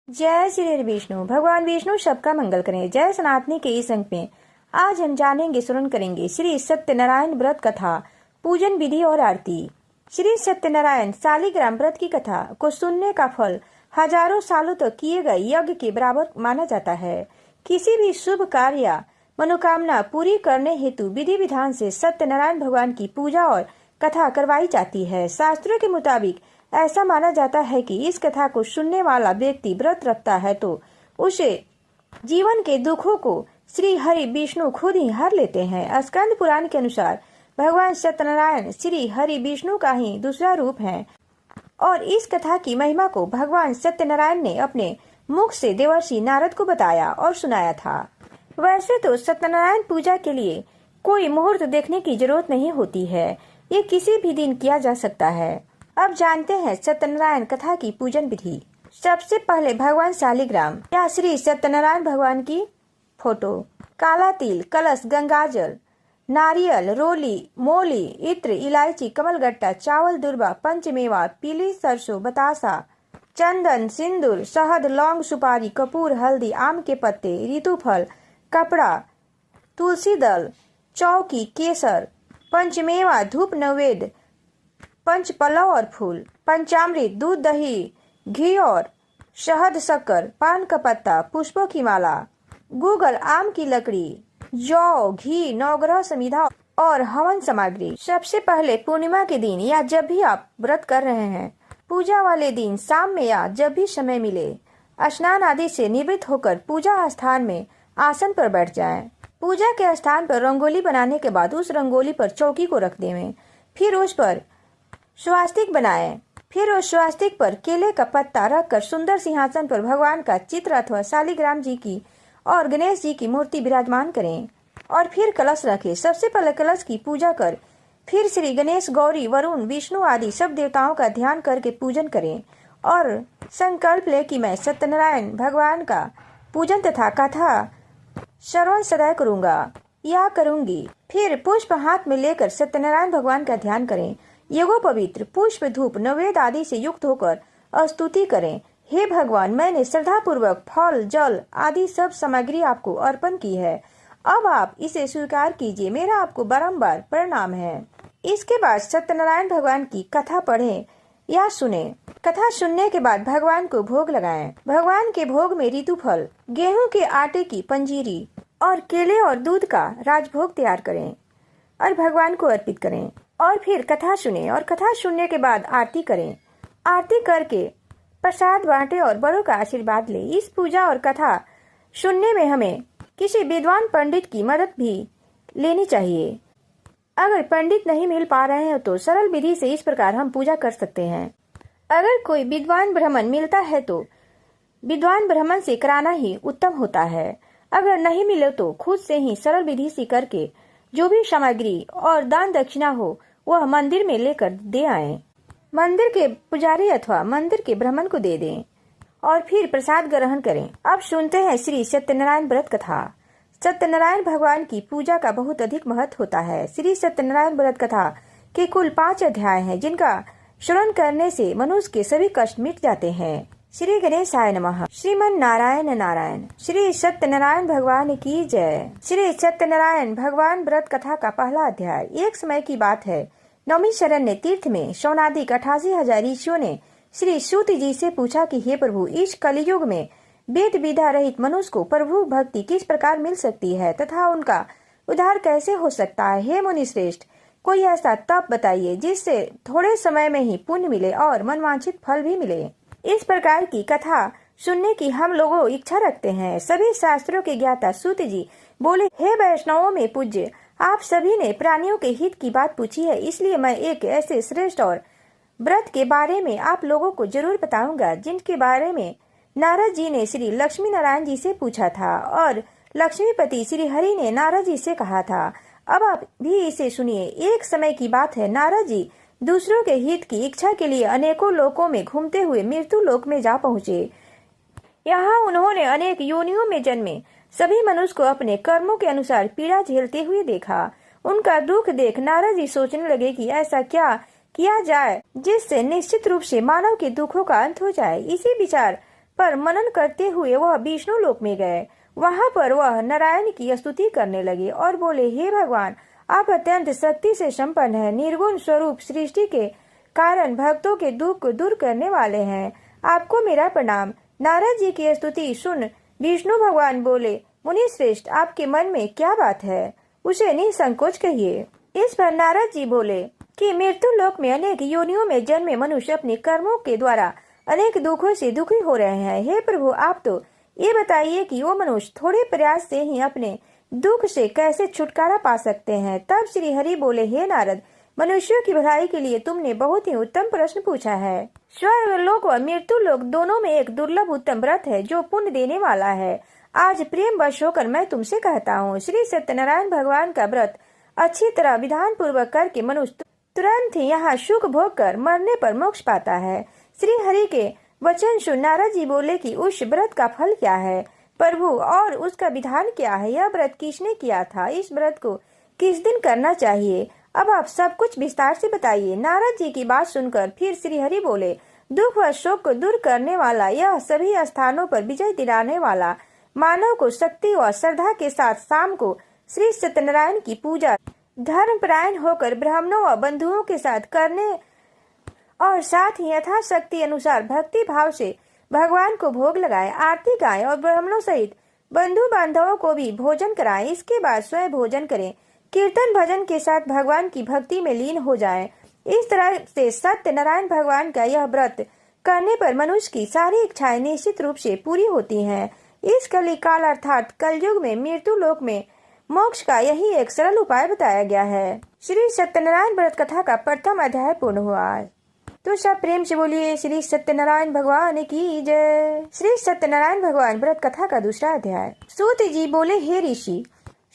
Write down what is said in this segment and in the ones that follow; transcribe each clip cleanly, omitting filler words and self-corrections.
जय श्री विष्णु। भगवान विष्णु सबका मंगल करें। जय सनातनी के इस अंक में आज हम जानेंगे, श्रवण करेंगे श्री सत्यनारायण व्रत कथा, पूजन विधि और आरती। श्री सत्यनारायण शालिग्राम व्रत की कथा को सुनने का फल हजारों सालों तक किए गए यज्ञ के बराबर माना जाता है। किसी भी शुभ कार्य या मनोकामना पूरी करने हेतु विधि विधान से सत्यनारायण भगवान की पूजा और कथा करवाई जाती है। शास्त्रों के मुताबिक ऐसा माना जाता है कि इस कथा को सुनने वाला व्यक्ति व्रत रखता है तो उसे जीवन के दुखों को श्री हरि विष्णु खुद ही हर लेते हैं। स्कंद पुराण के अनुसार भगवान सत्यनारायण श्री हरि विष्णु का ही दूसरा रूप है और इस कथा की महिमा को भगवान सत्यनारायण ने अपने मुख से देवर्षि नारद को बताया और सुनाया था। वैसे तो सत्यनारायण पूजा के लिए कोई मुहूर्त देखने की जरूरत नहीं होती है, ये किसी भी दिन किया जा सकता है। अब जानते हैं सत्यनारायण कथा की पूजन विधि। सबसे पहले भगवान शालिग्राम या श्री सत्यनारायण भगवान की फोटो, काला तिल, कलश, गंगाजल, नारियल, रोली, मोली, इत्र, इलायची, कमलगट्टा, चावल, दुर्बा, पंचमेवा, पीली सरसों, बतासा, चंदन, सिंदूर, शहद, लौंग, सुपारी, कपूर, हल्दी, आम के पत्ते, ऋतुफल, कपड़ा, तुलसी दल, चौकी, केसर, पंचमेवा, धूप, नैवेद्य, पंच पल्लव और फूल, पंचामृत, दूध, दही, घी और शहद, शक्कर, पान का पत्ता, पुष्पों की माला, गूगल, आम की लकड़ी, जौ, घी, नवग्रह समिधा और हवन सामग्री। सबसे पहले पूर्णिमा के दिन या जब भी आप व्रत कर रहे हैं, पूजा वाले दिन शाम में या जब भी समय मिले, स्नान आदि से निवृत्त होकर पूजा स्थान में आसन पर बैठ जाएं। पूजा के स्थान पर रंगोली बनाने के बाद उस रंगोली पर चौकी को रख देवें। फिर उस पर स्वास्तिक बनाएं। फिर उस स्वास्तिक पर केले का पत्ता रखकर सुंदर सिंहासन पर भगवान का चित्र अथवा शालिग्राम जी की और गणेश जी की मूर्ति विराजमान करें और फिर कलश रखें। सबसे पहले कलश की पूजा कर फिर श्री गणेश, गौरी, वरुण, विष्णु आदि सब देवताओं का ध्यान करके पूजन करें और संकल्प ले कि मैं सत्यनारायण भगवान का पूजन तथा कथा श्रवण सदैव करूंगा या करूंगी। फिर पुष्प हाथ में लेकर सत्यनारायण भगवान का ध्यान करें। यगो पवित्र पुष्प, धूप, नैवेद्य आदि से युक्त होकर स्तुति करें। हे भगवान, मैंने श्रद्धा पूर्वक फल, जल आदि सब सामग्री आपको अर्पण की है। अब आप इसे स्वीकार कीजिए। मेरा आपको बारंबार प्रणाम है। इसके बाद सत्यनारायण भगवान की कथा पढ़ें या सुने। कथा सुनने के बाद भगवान को भोग लगाएं। भगवान के भोग में ऋतुफल, गेहूं के आटे की पंजीरी और केले और दूध का राजभोग तैयार करें और भगवान को अर्पित करें और फिर कथा सुने और कथा सुनने के बाद आरती करें। आरती करके प्रसाद बांटे और बड़ों का आशीर्वाद ले। इस पूजा और कथा सुनने में हमें किसी विद्वान पंडित की मदद भी लेनी चाहिए। अगर पंडित नहीं मिल पा रहे हैं तो सरल विधि से इस प्रकार हम पूजा कर सकते हैं। अगर कोई विद्वान ब्राह्मण मिलता है तो विद्वान ब्राह्मण से कराना ही उत्तम होता है। अगर नहीं मिले तो खुद से ही सरल विधि से करके जो भी सामग्री और दान दक्षिणा हो वह मंदिर में लेकर दे आए। मंदिर के पुजारी अथवा मंदिर के ब्राह्मण को दे दें और फिर प्रसाद ग्रहण करें। अब सुनते हैं श्री सत्यनारायण व्रत कथा। सत्यनारायण भगवान की पूजा का बहुत अधिक महत्व होता है। श्री सत्यनारायण व्रत कथा के कुल 5 अध्याय हैं, जिनका श्रवण करने से मनुष्य के सभी कष्ट मिट जाते हैं। श्री गणेशाय नमः। श्रीमन नारायण नारायण। श्री सत्यनारायण भगवान की जय। श्री सत्यनारायण भगवान व्रत कथा का पहला अध्याय। एक समय की बात है, नौमी शरण ने तीर्थ में शौनादिक 88,000 ऋषियों ने श्री सूत जी से पूछा कि हे प्रभु, इस कलयुग में वेद विद्या रहित मनुष्य को प्रभु भक्ति किस प्रकार मिल सकती है तथा उनका उद्धार कैसे हो सकता है। हे मुनि श्रेष्ठ, कोई ऐसा तप बताइए जिससे थोड़े समय में ही पुण्य मिले और मनवांछित फल भी मिले। इस प्रकार की कथा सुनने की हम लोगों इच्छा रखते हैं। सभी शास्त्रों के ज्ञाता सूत जी बोले, हे वैष्णवों में पूज्य, आप सभी ने प्राणियों के हित की बात पूछी है, इसलिए मैं एक ऐसे श्रेष्ठ और व्रत के बारे में आप लोगों को जरूर बताऊंगा जिनके बारे में नारद जी ने श्री लक्ष्मी नारायण जी से पूछा था और लक्ष्मीपति श्री हरि ने नारद जी से कहा था। अब आप भी इसे सुनिए। एक समय की बात है, नारद जी दूसरों के हित की इच्छा के लिए अनेकों लोकों में घूमते हुए मृत्यु लोक में जा पहुँचे। यहाँ उन्होंने अनेक योनियों में जन्मे सभी मनुष्य को अपने कर्मों के अनुसार पीड़ा झेलते हुए देखा। उनका दुख देख नारद जी सोचने लगे कि ऐसा क्या किया जाए जिससे निश्चित रूप से मानव के दुखों का अंत हो जाए। इसी विचार पर मनन करते हुए वह विष्णु लोक में गए। वहां पर वह नारायण की स्तुति करने लगे और बोले, हे भगवान, आप अत्यंत शक्ति से संपन्न है, निर्गुण स्वरूप, सृष्टि के कारण भक्तों के दुख को दूर करने वाले हैं। आपको मेरा प्रणाम। नारद जी की स्तुति सुन विष्णु भगवान बोले, मुनि श्रेष्ठ, आपके मन में क्या बात है, उसे निसंकोच कहिए। इस पर नारद जी बोले कि मृत्यु लोक में अनेक योनियों में जन्मे मनुष्य अपने कर्मों के द्वारा अनेक दुखों से दुखी हो रहे हैं। हे प्रभु, आप तो ये बताइए कि वो मनुष्य थोड़े प्रयास से ही अपने दुख से कैसे छुटकारा पा सकते हैं। तब श्री हरि बोले, हे नारद, मनुष्यों की भलाई के लिए तुमने बहुत ही उत्तम प्रश्न पूछा है। स्वर्ग लोक व मृत्यु लोक दोनों में एक दुर्लभ उत्तम व्रत है जो पुण्य देने वाला है। आज प्रेम वश होकर मैं तुमसे कहता हूँ, श्री सत्यनारायण भगवान का व्रत अच्छी तरह विधान पूर्वक करके मनुष्य तुरंत ही यहाँ सुख भोग कर मरने पर मोक्ष पाता है। श्री हरि के वचन सुन नारद जी बोले कि उस व्रत का फल क्या है प्रभु, और उसका विधान क्या है? यह व्रत किसने किया था? इस व्रत को किस दिन करना चाहिए? अब आप सब कुछ विस्तार से बताइए। नारद जी की बात सुनकर फिर श्री हरि बोले, दुख व शोक को दूर करने वाला, यह सभी स्थानों पर विजय दिलाने वाला, मानव को शक्ति और श्रद्धा के साथ शाम को श्री सत्यनारायण की पूजा धर्मपरायण होकर ब्राह्मणों व बंधुओं के साथ करने और साथ ही यथाशक्ति अनुसार भक्ति भाव से भगवान को भोग लगाए, आरती गाए और ब्राह्मणों सहित बंधु बांधवों को भी भोजन कराएं। इसके बाद स्वयं भोजन करें, कीर्तन भजन के साथ भगवान की भक्ति में लीन हो जाएं। इस तरह से सत्यनारायण भगवान का यह व्रत करने पर मनुष्य की सारी इच्छाएं निश्चित रूप से पूरी होती हैं। इस कलिकाल अर्थात कलयुग में मृत्यु लोक में मोक्ष का यही एक सरल उपाय बताया गया है। श्री सत्यनारायण व्रत कथा का प्रथम अध्याय पूर्ण हुआ। तो सब प्रेम से बोलिए श्री सत्यनारायण भगवान की जय। श्री सत्यनारायण भगवान व्रत कथा का दूसरा अध्याय। सूत जी बोले, हे ऋषि,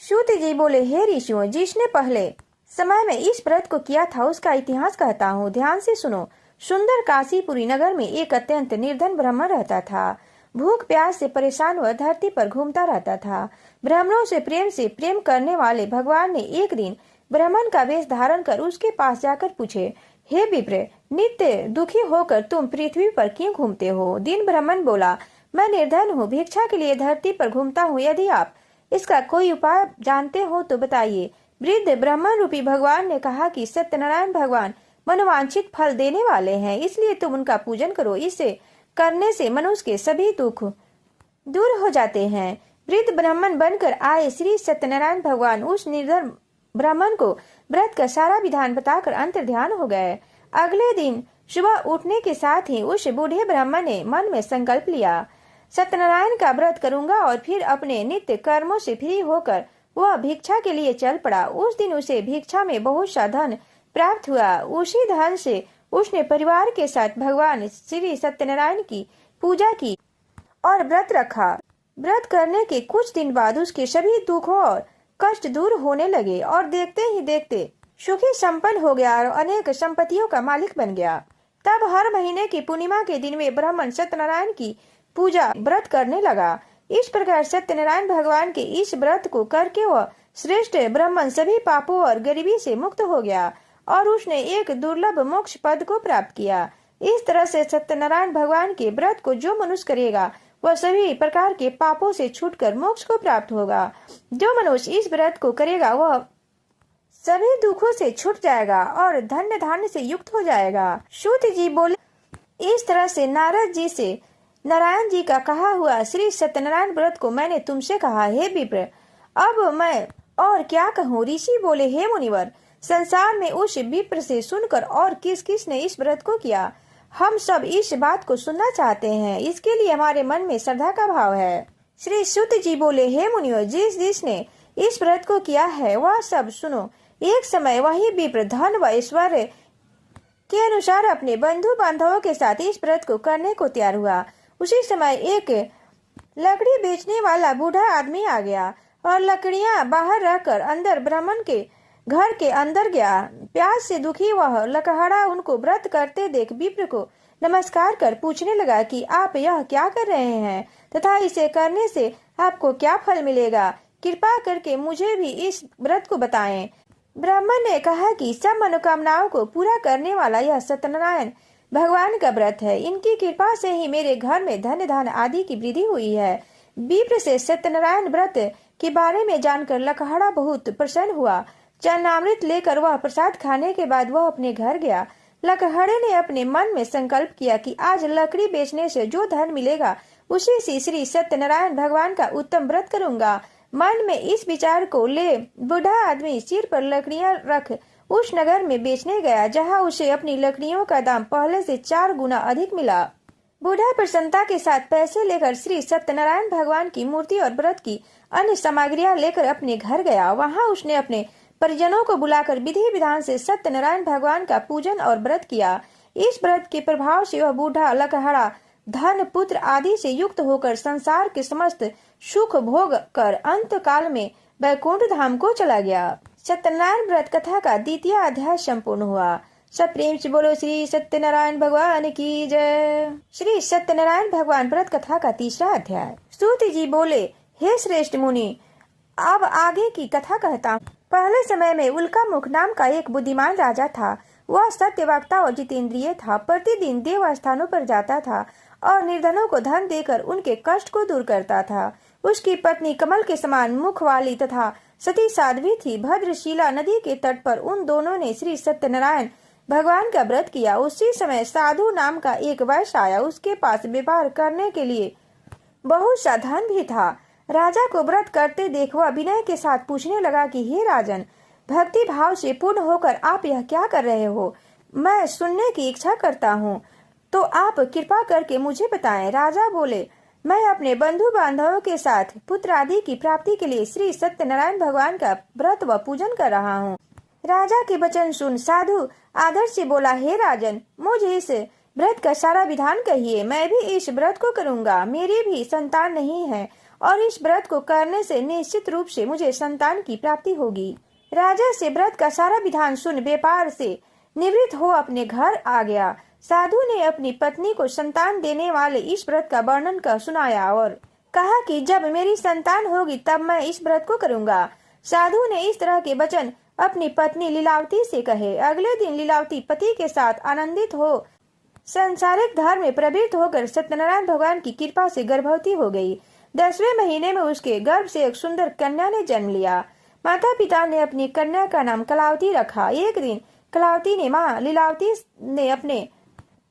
सूत जी बोले, हे ऋषियों, जिसने पहले समय में इस व्रत को किया था उसका इतिहास कहता हूँ, ध्यान से सुनो। सुंदर काशीपुरी नगर में एक अत्यंत निर्धन ब्राह्मण रहता था। भूख प्यास से परेशान वह धरती पर घूमता रहता था। ब्राह्मणों से प्रेम करने वाले भगवान ने एक दिन ब्राह्मण का वेश धारण कर उसके पास जाकर पूछे, हे विप्र, नित्य दुखी होकर तुम पृथ्वी पर क्यों घूमते हो? दिन ब्राह्मण बोला, मैं निर्धन हूँ, भिक्षा के लिए धरती पर घूमता हूँ। यदि आप इसका कोई उपाय जानते हो तो बताइए। वृद्ध ब्राह्मण रूपी भगवान ने कहा कि सत्यनारायण भगवान मनोवांछित फल देने वाले हैं, इसलिए तुम उनका पूजन करो। इसे करने से मनुष्य के सभी दुख दूर हो जाते हैं। वृद्ध ब्राह्मण बनकर आए श्री सत्यनारायण भगवान उस निर्धन ब्राह्मण को व्रत का सारा विधान बताकर अंतर ध्यान हो गए। अगले दिन सुबह उठने के साथ ही उस बूढ़े ब्राह्मण ने मन में संकल्प लिया, सत्यनारायण का व्रत करूंगा, और फिर अपने नित्य कर्मों से फ्री होकर वह भिक्षा के लिए चल पड़ा। उस दिन उसे भिक्षा में बहुत सा धन प्राप्त हुआ। उसी धन से उसने परिवार के साथ भगवान श्री सत्यनारायण की पूजा की और व्रत रखा। व्रत करने के कुछ दिन बाद उसके सभी दुखों और कष्ट दूर होने लगे और देखते ही देखते सुखी संपन्न हो गया और अनेक संपत्तियों का मालिक बन गया। तब हर महीने की पूर्णिमा के दिन में ब्राह्मण सत्यनारायण की पूजा व्रत करने लगा। इस प्रकार सत्यनारायण भगवान के इस व्रत को करके वह श्रेष्ठ ब्राह्मण सभी पापों और गरीबी से मुक्त हो गया और उसने एक दुर्लभ मोक्ष पद को प्राप्त किया। इस तरह से सत्यनारायण भगवान के व्रत को जो मनुष्य करेगा वह सभी प्रकार के पापों से छूटकर मोक्ष को प्राप्त होगा। जो मनुष्य इस व्रत को करेगा वह सभी दुखों से छूट जाएगा और धन्य धान्य से युक्त हो जाएगा। सूत जी बोले, इस तरह से नारद जी से नारायण जी का कहा हुआ श्री सत्यनारायण व्रत को मैंने तुमसे कहा। हे विप्र, अब मैं और क्या कहूँ? ऋषि बोले, हे मुनिवर, संसार में उस विप्र से सुनकर और किस किस ने इस व्रत को किया, हम सब इस बात को सुनना चाहते हैं। इसके लिए हमारे मन में श्रद्धा का भाव है। श्री सूत जी बोले, हे मुनिवर, जिस जिसने इस व्रत को किया है वह सब सुनो। एक समय वही विप्र धन व ऐश्वर्य के अनुसार अपने बंधु बांधवों के साथ इस व्रत को करने को तैयार हुआ। उसी समय एक लकड़ी बेचने वाला बूढ़ा आदमी आ गया और लकड़ियां बाहर रखकर अंदर ब्राह्मण के घर के अंदर गया। प्यास से दुखी वह लकड़हारा उनको व्रत करते देख विप्र को नमस्कार कर पूछने लगा कि आप यह क्या कर रहे हैं तथा इसे करने से आपको क्या फल मिलेगा? कृपा करके मुझे भी इस व्रत को बताएं। ब्राह्मण ने कहा कि सब मनोकामनाओं को पूरा करने वाला यह सत्यनारायण भगवान का व्रत है। इनकी कृपा से ही मेरे घर में धन धान आदि की वृद्धि हुई है। विप्र से सत्यनारायण व्रत के बारे में जानकर लकहड़ा बहुत प्रसन्न हुआ। चरणामृत लेकर वह प्रसाद खाने के बाद वह अपने घर गया। लकहड़े ने अपने मन में संकल्प किया कि आज लकड़ी बेचने से जो धन मिलेगा उसी से श्री सत्यनारायण भगवान का उत्तम व्रत करूंगा। मन में इस विचार को ले बूढ़ा आदमी सिर पर लकड़ियां रख उस नगर में बेचने गया, जहां उसे अपनी लकड़ियों का दाम पहले से 4 गुना अधिक मिला। बूढ़ा प्रसन्नता के साथ पैसे लेकर श्री सत्यनारायण भगवान की मूर्ति और व्रत की अन्य सामग्रियां लेकर अपने घर गया। वहां उसने अपने परिजनों को बुलाकर विधि विधान से सत्यनारायण भगवान का पूजन और व्रत किया। इस व्रत के प्रभाव से वह बूढ़ा लकहड़ा धन पुत्र आदि से युक्त होकर संसार के समस्त सुख भोग कर अंत काल में वैकुंठ धाम को चला गया। सत्यनारायण व्रत कथा का 2वां अध्याय संपूर्ण हुआ। सब प्रेम से बोलो श्री सत्यनारायण भगवान की जय। श्री सत्यनारायण भगवान व्रत कथा का 3रा अध्याय। स्तुति जी बोले, हे श्रेष्ठ मुनि, अब आगे की कथा कहता हूँ। पहले समय में उल्कामुख नाम का एक बुद्धिमान राजा था। वह सत्यवक्ता और जितेंद्रिय था। प्रतिदिन देव स्थानों पर जाता था और निर्धनों को धन देकर उनके कष्ट को दूर करता था। उसकी पत्नी कमल के समान मुख वाली तथा सती साध्वी थी। भद्रशिला नदी के तट पर उन दोनों ने श्री सत्यनारायण भगवान का व्रत किया। उसी समय साधु नाम का एक वैश्य आया। उसके पास व्यापार करने के लिए बहुत सा धन भी था। राजा को व्रत करते देख वह विनय के साथ पूछने लगा कि हे राजन, भक्ति भाव से पूर्ण होकर आप यह क्या कर रहे हो? मैं सुनने की इच्छा करता हूँ, तो आप कृपा करके मुझे बताएं। राजा बोले, मैं अपने बंधु बांधवों के साथ पुत्र आदि की प्राप्ति के लिए श्री सत्यनारायण भगवान का व्रत व पूजन कर रहा हूँ। राजा के वचन सुन साधु आदर से बोला, हे राजन, मुझे इस व्रत का सारा विधान कहिए। मैं भी इस व्रत को करूंगा। मेरी भी संतान नहीं है और इस व्रत को करने से निश्चित रूप से मुझे संतान की प्राप्ति होगी। राजा से व्रत का सारा विधान सुन व्यापार से निवृत्त हो अपने घर आ गया। साधु ने अपनी पत्नी को संतान देने वाले इस व्रत का वर्णन कर सुनाया और कहा कि जब मेरी संतान होगी तब मैं इस व्रत को करूंगा। साधु ने इस तरह के वचन अपनी पत्नी लीलावती से कहे। अगले दिन लीलावती पति के साथ आनंदित हो संसारिक धर्म में प्रवृत्त होकर सत्यनारायण भगवान की कृपा से गर्भवती हो गई। 10वें महीने में उसके गर्भ से एक सुंदर कन्या ने जन्म लिया। माता पिता ने अपनी कन्या का नाम कलावती रखा। एक दिन कलावती ने माँ लीलावती ने अपने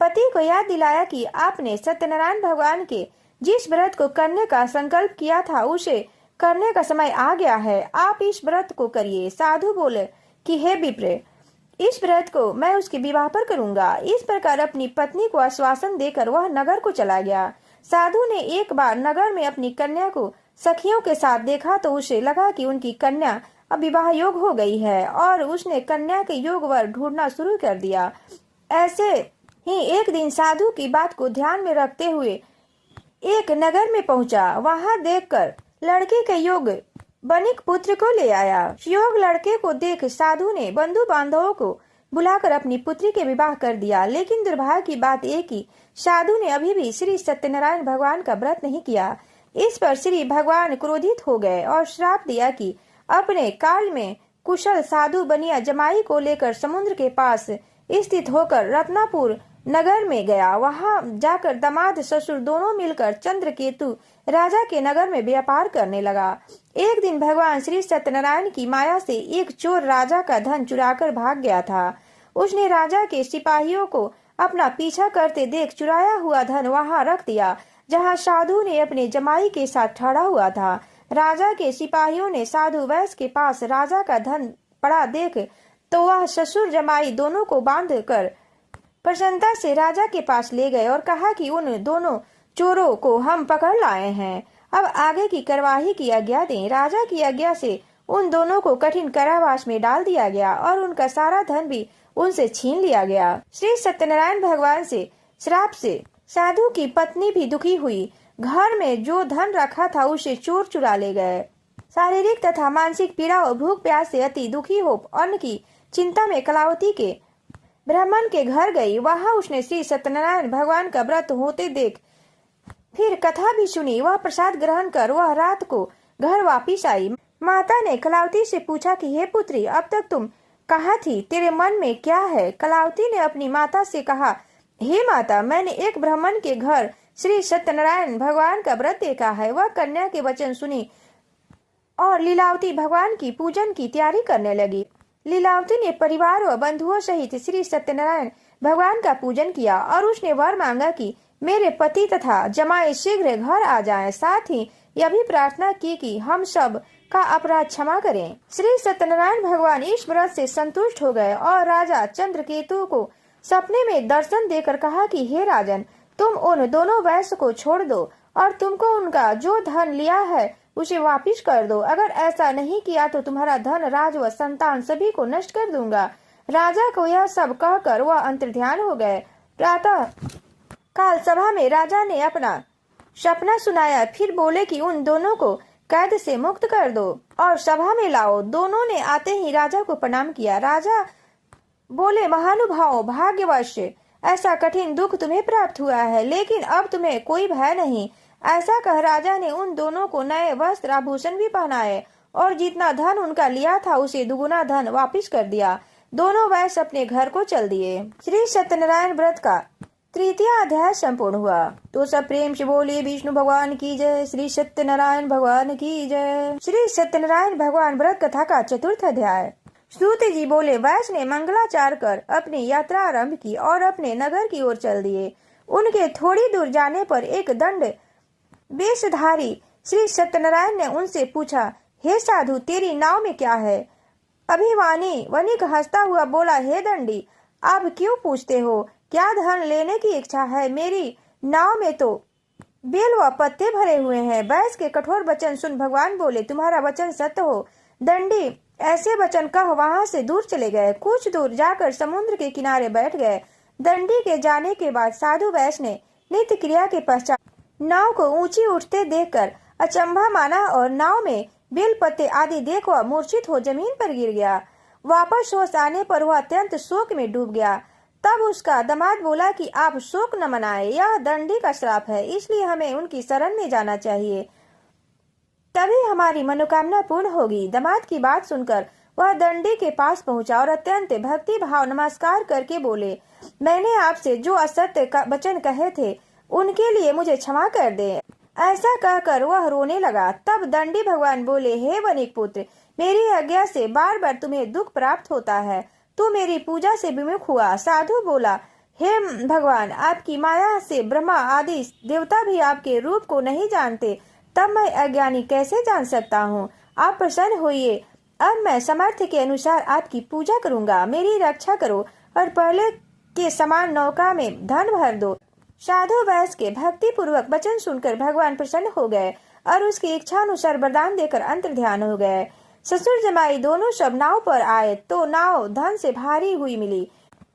पति को याद दिलाया कि आपने सत्यनारायण भगवान के जिस व्रत को करने का संकल्प किया था उसे करने का समय आ गया है। आप इस व्रत को करिए। साधु बोले कि हे विप्र, इस व्रत को मैं उसके विवाह पर करूंगा। इस प्रकार अपनी पत्नी को आश्वासन देकर वह नगर को चला गया। साधु ने एक बार नगर में अपनी कन्या को सखियों के साथ देखा तो उसे लगा कि उनकी कन्या अब विवाह योग हो गई है और उसने कन्या के योग वर ढूंढना शुरू कर दिया। ऐसे ही एक दिन साधु की बात को ध्यान में रखते हुए एक नगर में पहुंचा। वहां देखकर लड़के के योग बनिक पुत्र को ले आया। योग लड़के को देख साधु ने बंधु बांधवों को बुलाकर अपनी पुत्री के विवाह कर दिया। लेकिन दुर्भाग्य की बात एक ही, साधु ने अभी भी श्री सत्यनारायण भगवान का व्रत नहीं किया। इस पर श्री भगवान क्रोधित हो गए और श्राप दिया कि अपने काल में कुशल साधु बनिया जमाई को लेकर समुद्र के पास स्थित होकर रत्नापुर नगर में गया। वहां जाकर दामाद ससुर दोनों मिलकर चंद्रकेतु राजा के नगर में व्यापार करने लगा। एक दिन भगवान श्री सत्यनारायण की माया से एक चोर राजा का धन चुराकर भाग गया था। उसने राजा के सिपाहियों को अपना पीछा करते देख चुराया हुआ धन वहां रख दिया जहां साधु ने अपने जमाई के साथ ठहरा हुआ था। राजा के सिपाहियों ने साधु वैश्य के पास राजा का धन पड़ा देख तो वह ससुर जमाई दोनों को बांध कर प्रसन्नता से राजा के पास ले गए और कहा कि उन दोनों चोरों को हम पकड़ लाए हैं। अब आगे की कार्यवाही की आज्ञा दें। राजा की आज्ञा से उन दोनों को कठिन कारावास में डाल दिया गया और उनका सारा धन भी उनसे छीन लिया गया। श्री सत्यनारायण भगवान से श्राप से साधु की पत्नी भी दुखी हुई। घर में जो धन रखा था उसे चोर चुरा ले गए। शारीरिक तथा मानसिक पीड़ा और भूख प्यास से अति दुखी हो अन्न की चिंता में कलावती के ब्राह्मण के घर गई। वहां उसने श्री सत्यनारायण भगवान का व्रत होते देख फिर कथा भी सुनी। वह प्रसाद ग्रहण कर वह रात को घर वापिस आई। माता ने कलावती से पूछा कि हे पुत्री, अब तक तुम कहाँ थी? तेरे मन में क्या है? कलावती ने अपनी माता से कहा, हे माता, मैंने एक ब्राह्मण के घर श्री सत्यनारायण भगवान का व्रत देखा है। वह कन्या के वचन सुनी और लीलावती भगवान की पूजन की तैयारी करने लगी। लीलावती ने परिवार व बंधुओं सहित श्री सत्यनारायण भगवान का पूजन किया और उसने वर मांगा कि मेरे पति तथा जमाई शीघ्र घर आ जाएं। साथ ही यह भी प्रार्थना की कि हम सब का अपराध क्षमा करें। श्री सत्यनारायण भगवान इस व्रत से संतुष्ट हो गए और राजा चंद्रकेतु को सपने में दर्शन देकर कहा कि हे राजन, तुम उन दोनों वैश्य को छोड़ दो और तुमको उनका जो धन लिया है उसे वापिस कर दो। अगर ऐसा नहीं किया तो तुम्हारा धन, राज व संतान सभी को नष्ट कर दूंगा। राजा को यह सब कहकर वह अंतर्ध्यान हो गए। प्रातः काल सभा में राजा ने अपना सपना सुनाया। फिर बोले कि उन दोनों को कैद से मुक्त कर दो और सभा में लाओ। दोनों ने आते ही राजा को प्रणाम किया। राजा बोले, महानुभाव, भाग्यवश ऐसा कठिन दुख तुम्हें प्राप्त हुआ है, लेकिन अब तुम्हें कोई भय नहीं। ऐसा कह राजा ने उन दोनों को नए वस्त्र आभूषण भी पहनाए और जितना धन उनका लिया था उसे दुगुना धन वापिस कर दिया। दोनों वैश्य अपने घर को चल दिए। श्री सत्यनारायण व्रत का तृतीय अध्याय संपूर्ण हुआ। तो सब प्रेम से बोलिए विष्णु भगवान की जय, श्री सत्यनारायण भगवान की जय। श्री सत्यनारायण भगवान व्रत कथा का चतुर्थ अध्याय। श्रुति जी बोले, वैश्य ने मंगलाचार कर अपनी यात्रा आरंभ की और अपने नगर की ओर चल दिए। उनके थोड़ी दूर जाने पर एक दंड वेशधारी श्री सत्यनारायण ने उनसे पूछा, हे साधु, तेरी नाव में क्या है? अभिमानी वणिक हंसता हुआ बोला, हे दंडी, आप क्यों पूछते हो? क्या धन लेने की इच्छा है? मेरी नाव में तो बेल व पत्ते भरे हुए हैं। वैश्य के कठोर वचन सुन भगवान बोले, तुम्हारा वचन सत्य हो। दंडी ऐसे वचन कह वहां से दूर चले गए। कुछ दूर जाकर समुद्र के किनारे बैठ गए। दंडी के जाने के बाद साधु वैश्य ने नित्य क्रिया के पश्चात नाव को ऊंची उठते देखकर अचंभा माना और नाव में बेल पत्ते आदि देख वह मूर्छित हो जमीन पर गिर गया। वापस होश आने पर वह अत्यंत शोक में डूब गया। तब उसका दामाद बोला कि आप शोक न मनाए, यह दंडी का श्राप है, इसलिए हमें उनकी शरण में जाना चाहिए, तभी हमारी मनोकामना पूर्ण होगी। दामाद की बात सुनकर वह दंडी के पास पहुंचा और अत्यंत भक्ति भाव नमस्कार करके बोले, मैंने आपसे जो असत्य वचन कहे थे उनके लिए मुझे क्षमा कर दे। ऐसा कहकर वह रोने लगा। तब दंडी भगवान बोले, हे वणिक पुत्र, मेरी आज्ञा से बार बार तुम्हें दुख प्राप्त होता है। तू मेरी पूजा से विमुख हुआ। साधु बोला, हे भगवान, आपकी माया से ब्रह्मा आदि देवता भी आपके रूप को नहीं जानते, तब मैं अज्ञानी कैसे जान सकता हूँ? आप प्रसन्न होइए। अब मैं सामर्थ्य के अनुसार आपकी पूजा करूंगा। मेरी रक्षा करो और पहले के समान नौका में धन भर दो। साधु वैश्य के भक्ति पूर्वक वचन सुनकर भगवान प्रसन्न हो गए और उसकी इच्छा अनुसार वरदान देकर अंतर्ध्यान हो गए। ससुर जमाई दोनों सब नाव पर आए तो नाव धन से भारी हुई मिली।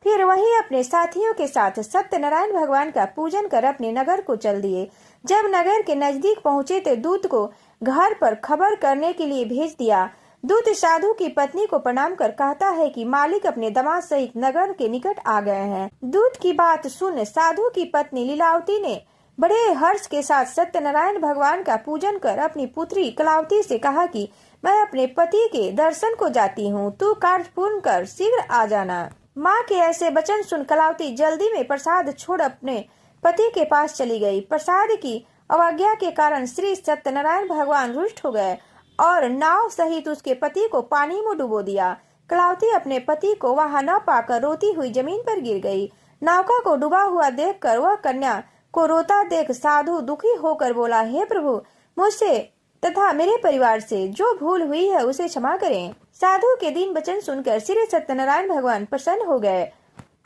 फिर वही अपने साथियों के साथ सत्यनारायण भगवान का पूजन कर अपने नगर को चल दिए। जब नगर के नजदीक पहुंचे तो दूत को घर पर खबर करने के लिए भेज दिया। दूत साधु की पत्नी को प्रणाम कर कहता है कि मालिक अपने दामाद सहित नगर के निकट आ गए हैं। दूत की बात सुन साधु की पत्नी लीलावती ने बड़े हर्ष के साथ सत्यनारायण भगवान का पूजन कर अपनी पुत्री कलावती से कहा कि मैं अपने पति के दर्शन को जाती हूँ, तू कार्य पूर्ण कर शीघ्र आ जाना। माँ के ऐसे वचन सुन कलावती जल्दी में प्रसाद छोड़ अपने पति के पास चली गई। प्रसाद की अवज्ञा के कारण श्री सत्यनारायण भगवान रुष्ट हो गए और नाव सहित उसके पति को पानी में डुबो दिया। कलावती अपने पति को वहां न पाकर रोती हुई जमीन पर गिर गई। नौका को डूबा हुआ देखकर वह कन्या को रोता देख साधु दुखी होकर बोला, हे प्रभु, मुझसे तथा मेरे परिवार से जो भूल हुई है उसे क्षमा करें। साधु के दीन वचन सुनकर श्री सत्यनारायण भगवान प्रसन्न हो गए।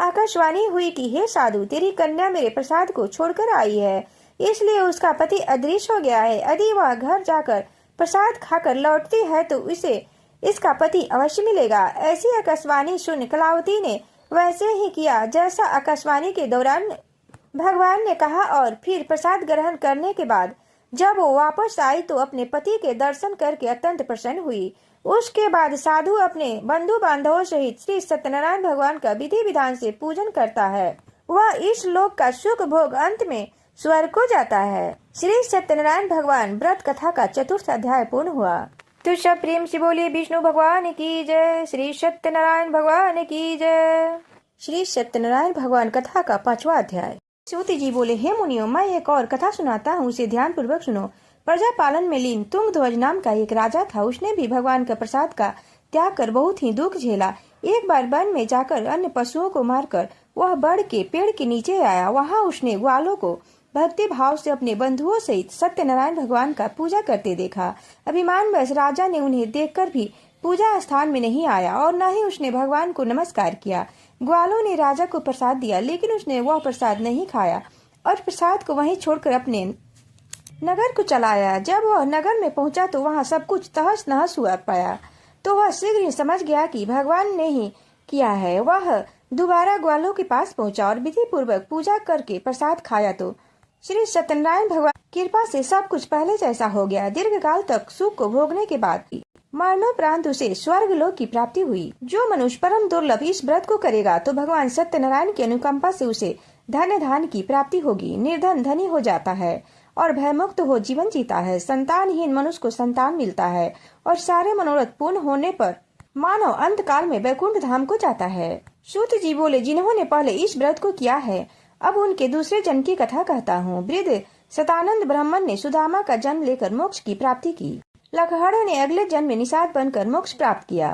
आकाशवाणी हुई कि हे साधु, तेरी कन्या मेरे प्रसाद को छोड़कर आई है, इसलिए उसका पति अदृश्य हो गया है। यदि वह घर जाकर प्रसाद खाकर लौटती है तो उसे इसका पति अवश्य मिलेगा। ऐसी आकाशवाणी सुन कलावती ने वैसे ही किया जैसा आकाशवाणी के दौरान भगवान ने कहा और फिर प्रसाद ग्रहण करने के बाद जब वो वापस आई तो अपने पति के दर्शन करके अत्यंत प्रसन्न हुई। उसके बाद साधु अपने बंधु बांधवों सहित श्री सत्यनारायण भगवान का विधि विधान से पूजन करता है। वह इस लोक का सुख भोग अंत में स्वर्ग को जाता है। श्री सत्यनारायण भगवान व्रत कथा का चतुर्थ अध्याय पूर्ण हुआ। तो सब प्रेम से बोलिए विष्णु भगवान की जय, श्री सत्यनारायण भगवान की जय। श्री सत्यनारायण भगवान कथा का 5वां अध्याय। सूत जी बोले, हे मुनियों, मैं एक और कथा सुनाता हूँ, उसे ध्यान पूर्वक सुनो। प्रजा पालन में लीन तुंगध्वज नाम का एक राजा था। उसने भी भगवान का प्रसाद का त्याग कर बहुत ही दुख झेला। एक बार वन में जाकर अन्य पशुओं को मारकर वह बढ़ के पेड़ के नीचे आया। वहाँ उसने ग्वालों को भक्ति भाव से अपने बंधुओं सहित सत्यनारायण भगवान का पूजा करते देखा। अभिमानवश राजा ने उन्हें देखकर भी पूजा स्थान में नहीं आया और न ही उसने भगवान को नमस्कार किया। ग्वालों ने राजा को प्रसाद दिया, लेकिन उसने वह प्रसाद नहीं खाया और प्रसाद को वहीं छोड़कर अपने नगर को चला आया। जब वह नगर में पहुंचा तो वहां सब कुछ तहस नहस हुआ पाया, तो वह शीघ्र ही समझ गया कि भगवान ने ही किया है। वह दोबारा ग्वालों के पास पहुंचा और विधि पूर्वक पूजा करके प्रसाद खाया तो श्री सत्यनारायण भगवान की कृपा से सब कुछ पहले जैसा हो गया। दीर्घकाल तक सुख को भोगने के बाद मरणोपरांत उसे स्वर्ग लोक की प्राप्ति हुई। जो मनुष्य परम दुर्लभ इस व्रत को करेगा तो भगवान सत्यनारायण की अनुकंपा से उसे धन धान की प्राप्ति होगी। निर्धन धनी हो जाता है और भयमुक्त हो जीवन जीता है। संतानहीन मनुष्य को संतान मिलता है और सारे मनोरथ पूर्ण होने पर मानव अंत काल में वैकुंठ धाम को जाता है। सूत जी बोले, जिन्होंने पहले इस व्रत को किया है, अब उनके दूसरे जन्म की कथा कहता हूँ। वृद्ध सतानंद ब्राह्मण ने सुदामा का जन्म लेकर मोक्ष की प्राप्ति की। लकहड़ ने अगले जन्म में निषाद बनकर मोक्ष प्राप्त किया।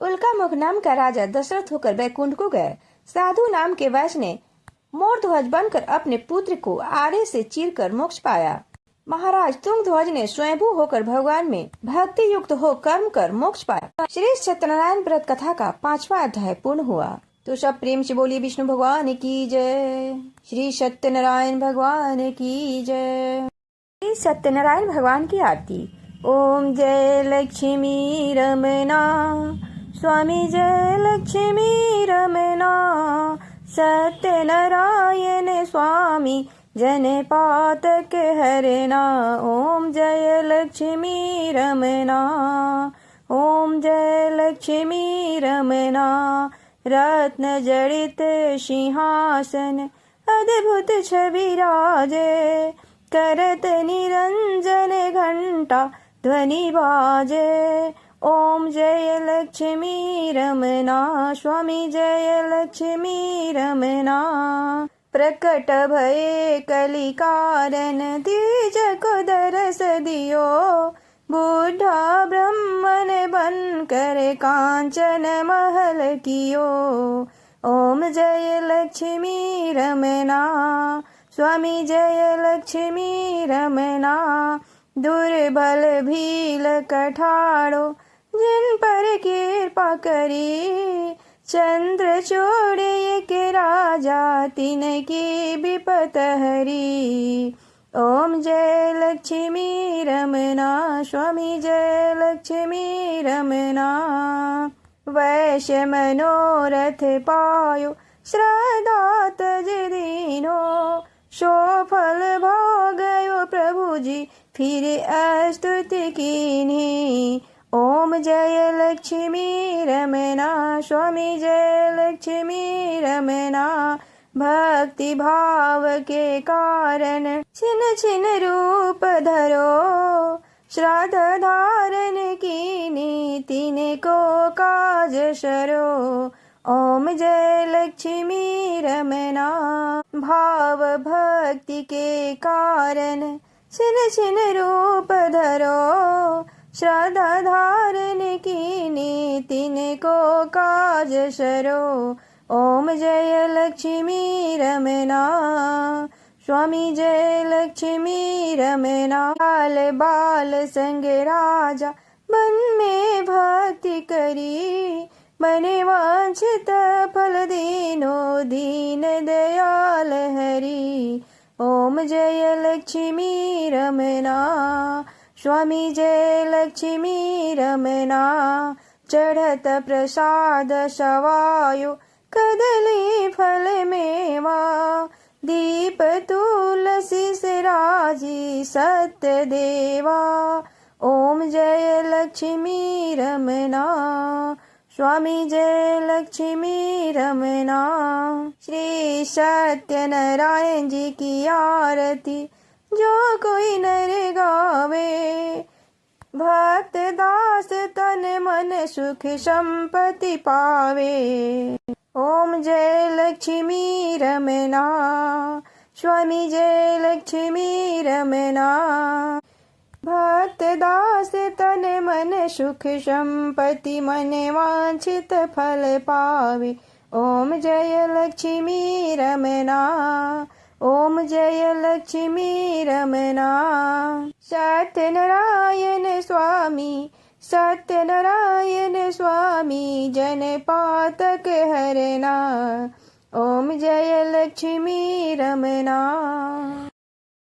उल्का मुख नाम का राजा दशरथ होकर वैकुंठ को गए। साधु नाम के वैश्य ने मोरध्वज बनकर अपने पुत्र को आरे से चीरकर मोक्ष पाया। महाराज तुंगध्वज ने स्वयंभू होकर भगवान में भक्ति युक्त हो कर्म कर मोक्ष पाया। श्री सत्यनारायण व्रत कथा का 5वां अध्याय पूर्ण हुआ। तो सब प्रेम से बोलिए विष्णु भगवान की जय, श्री सत्यनारायण भगवान की जय। श्री सत्यनारायण भगवान की आरती। ओम जय लक्ष्मी रमना, स्वामी जय लक्ष्मी रमना, सत्यनारायण स्वामी जन पातक हरना। ओम जय लक्ष्मी रमना, ओम जय लक्ष्मी रमना, रत्न जड़ित सिंहासन अद्भुत छवि राजे, करत निरंजन घंटा ध्वनि बाजे। ओम जय लक्ष्मी रमना, स्वामी जय लक्ष्मी रमना, प्रकट भये कलि कारण द्विज को दरस दियो, बूढ़ा ब्राह्मण बन कर कांचन महल कियो। ओम जय लक्ष्मी रमना, स्वामी जय लक्ष्मी रमना, दुर्बल भील कठाड़ो जिन पर कृपा करी, चंद्रचूड़ एक राजा तिन की विपत हरी। ओम जय लक्ष्मी रमना, स्वामी जय लक्ष्मी रमना, वैश्य मनोरथ पायो श्रद्धा तज दीनो, सो फल भोगयो प्रभु जी फिर स्तुति कीन्ही। ओम जय लक्ष्मी रमना, स्वामी जय लक्ष्मी रमना, भक्ति भाव के कारण छिन छिन रूप धरो, श्राद्ध धारण कीनी तिने को काज शरो। ओम जय लक्ष्मी रमना, भाव भक्ति के कारण छिन छिन रूप धरो, श्राद्ध धारण कीनी तिने को काज शरो। ओम जय लक्ष्मी रमना, स्वामी जय लक्ष्मी रमना, बाल बाल संग राजा मन में भक्ति करी, बने वांछित फल दीनो दीन दयाल हरि। ओम जय लक्ष्मी रमना, स्वामी जय लक्ष्मी रमना, चढ़त प्रसाद सवायो कदली फल मेवा, दीप तुलसी से राजी सत्य देवा। ओम जय लक्ष्मी रमना, स्वामी जय लक्ष्मी रमना। श्री सत्यनारायण जी की आरती जो कोई नर गावे, भक्त दास तन मन सुख संपत्ति पावे। ओम जय लक्ष्मी रमना, स्वामी जय लक्ष्मी रमना। भक्त दास तन मन सुख संपत्ति मन वांछित फल पावे। ओम जय लक्ष्मी रमना, ओम जय लक्ष्मी रमना। सत्यनारायण स्वामी, सत्यनारायण स्वामी जन पातक हरना। ओम जय लक्ष्मी रमना।